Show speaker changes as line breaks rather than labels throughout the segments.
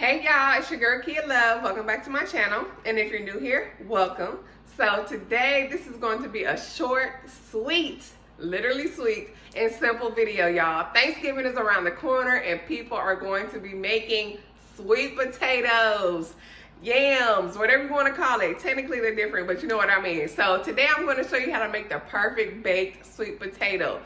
Hey y'all, it's your girl Kia Love. Welcome back to my channel. And if you're new here, welcome. So today, this is going to be a short, sweet, literally sweet, and simple video, y'all. Thanksgiving is around the corner and people are going to be making sweet potatoes, yams, whatever you want to call it. Technically they're different, but you know what I mean. So today I'm going to show you how to make the perfect baked sweet potato.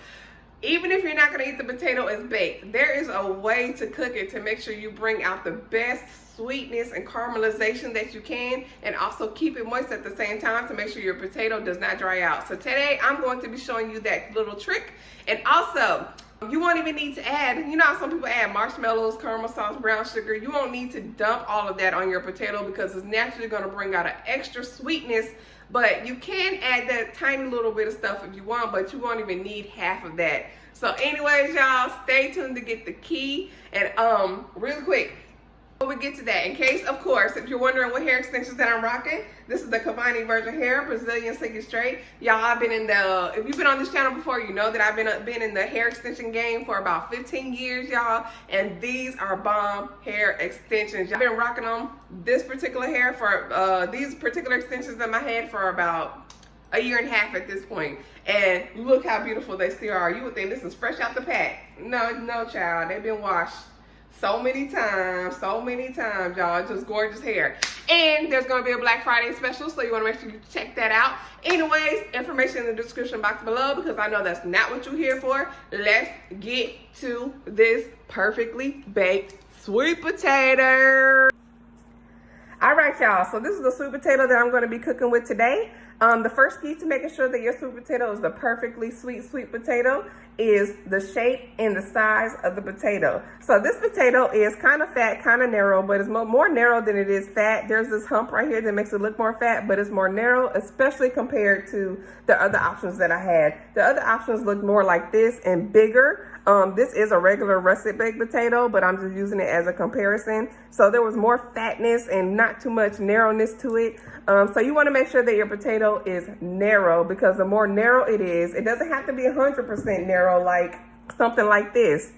Even if you're not going to eat the potato as baked, there is a way to cook it to make sure you bring out the best sweetness and caramelization that you can, and also keep it moist at the same time to make sure your potato does not dry out. So today I'm going to be showing you that little trick. And also, you won't even need to add, you know how some people add marshmallows, caramel sauce, brown sugar. You won't need to dump all of that on your potato because it's naturally going to bring out an extra sweetness. But you can add that tiny little bit of stuff if you want, but you won't even need half of that. So anyways, y'all, stay tuned to get the key. And real quick, before we get to that, in case, of course, if you're wondering what hair extensions that I'm rocking, this is the Cavani Virgin Hair, Brazilian Silky Straight. Y'all, I've been in the, if you've been on this channel before, you know that I've been in the hair extension game for about 15 years, y'all. And these are bomb hair extensions. I've been rocking on this particular hair for, these particular extensions in my head for about a year and a half at this point. And look how beautiful they still are. You would think this is fresh out the pack. No, child, they've been washed so many times, y'all. Just gorgeous hair. And there's going to be a Black Friday special, so you want to make sure you check that out. Anyways, information in the description box below, because I know that's not what you're here for. Let's get to this perfectly baked sweet potato. All right, y'all, so this is the sweet potato that I'm going to be cooking with today. The first key to making sure that your sweet potato is the perfectly sweet potato is the shape and the size of the potato. So this potato is kind of fat, kind of narrow, but it's more narrow than it is fat. There's this hump right here that makes it look more fat, but it's more narrow, especially compared to the other options that I had. The other options look more like this and bigger. This is a regular russet baked potato, but I'm just using it as a comparison. So there was more fatness and not too much narrowness to it. So you want to make sure that your potato is narrow, because the more narrow it is, it doesn't have to be 100% narrow like something like this,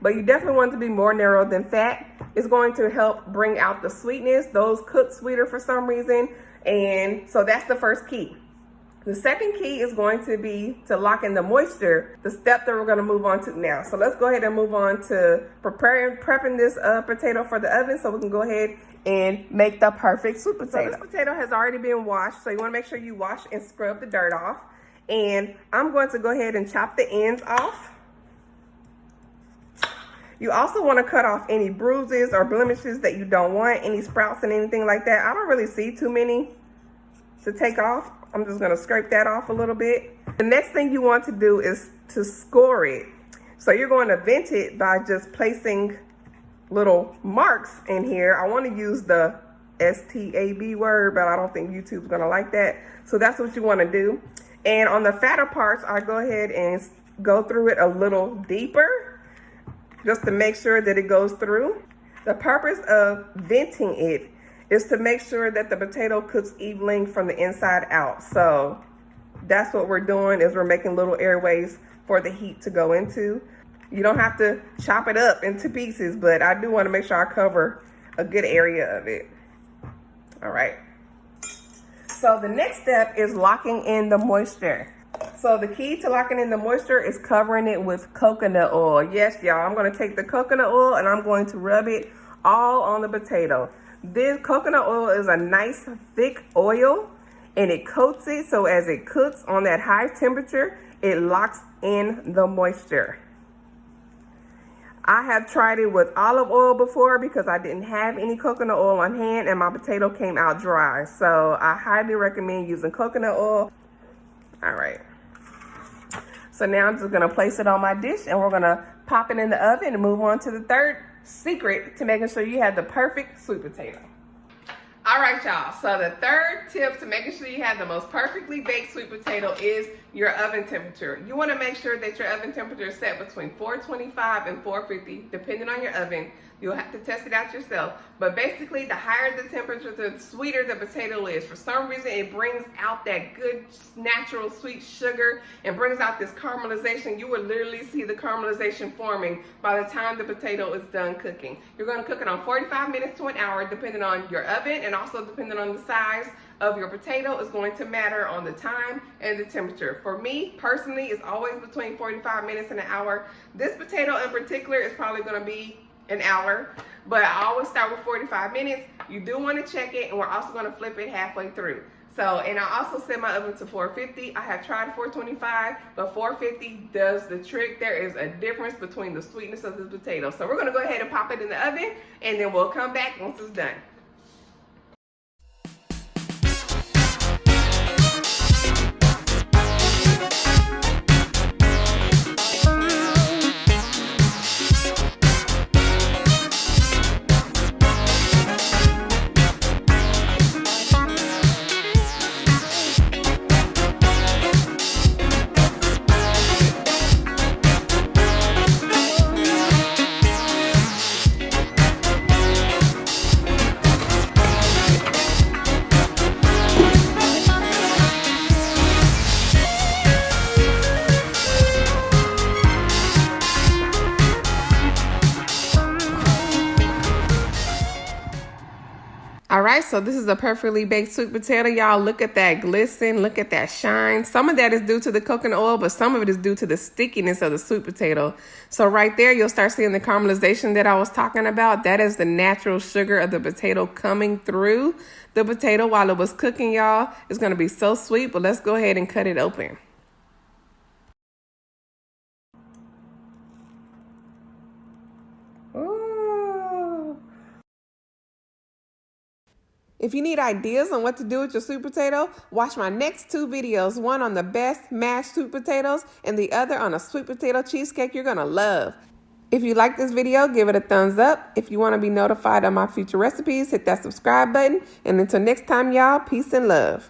but you definitely want it to be more narrow than fat. It's going to help bring out the sweetness. Those cook sweeter for some reason. And so that's the first key. The second key is going to be to lock in the moisture, the step that we're going to move on to now. So let's go ahead and move on to prepping this potato for the oven so we can go ahead and make the perfect sweet potato. So this potato has already been washed, so you want to make sure you wash and scrub the dirt off. And I'm going to go ahead and chop the ends off. You also want to cut off any bruises or blemishes that you don't want, any sprouts and anything like that. I don't really see too many to take off. I'm just going to scrape that off a little bit. The next thing you want to do is to score it. So you're going to vent it by just placing little marks in here. I want to use the STAB word, but I don't think YouTube's going to like that. So that's what you want to do. And on the fatter parts, I go ahead and go through it a little deeper just to make sure that it goes through. The purpose of venting it is to make sure that the potato cooks evenly from the inside out. So that's what we're doing, is we're making little airways for the heat to go into. You don't have to chop it up into pieces, but I do want to make sure I cover a good area of it. All right. So the next step is locking in the moisture. So the key to locking in the moisture is covering it with coconut oil. Yes, y'all, I'm going to take the coconut oil and I'm going to rub it all on the potato. This coconut oil is a nice thick oil and it coats it, so as it cooks on that high temperature, it locks in the moisture. I have tried it with olive oil before because I didn't have any coconut oil on hand and my potato came out dry. So I highly recommend using coconut oil. All right. So now I'm just going to place it on my dish and we're going to pop it in the oven and move on to the third secret to making sure you have the perfect sweet potato. All right, y'all. So the third tip to making sure you have the most perfectly baked sweet potato is your oven temperature. You want to make sure that your oven temperature is set between 425 and 450, depending on your oven. You'll have to test it out yourself. But basically, the higher the temperature, the sweeter the potato is. For some reason, it brings out that good natural sweet sugar and brings out this caramelization. You will literally see the caramelization forming by the time the potato is done cooking. You're going to cook it on 45 minutes to an hour, depending on your oven and also depending on the size of your potato is going to matter on the time and the temperature. For me, personally, it's always between 45 minutes and an hour. This potato in particular is probably going to be an hour, but I always start with 45 minutes. You do want to check it, and we're also going to flip it halfway through. So, and I also set my oven to 450. I have tried 425, but 450 does the trick. There is a difference between the sweetness of the potato. So we're going to go ahead and pop it in the oven, and then we'll come back once it's done. All right, so this is a perfectly baked sweet potato, y'all. Look at that glisten, look at that shine. Some of that is due to the coconut oil, but some of it is due to the stickiness of the sweet potato. So right there, you'll start seeing the caramelization that I was talking about. That is the natural sugar of the potato coming through the potato while it was cooking, y'all. It's gonna be so sweet, but let's go ahead and cut it open. If you need ideas on what to do with your sweet potato, watch my next two videos, one on the best mashed sweet potatoes and the other on a sweet potato cheesecake you're gonna love. If you like this video, give it a thumbs up. If you wanna be notified of my future recipes, hit that subscribe button. And until next time, y'all, peace and love.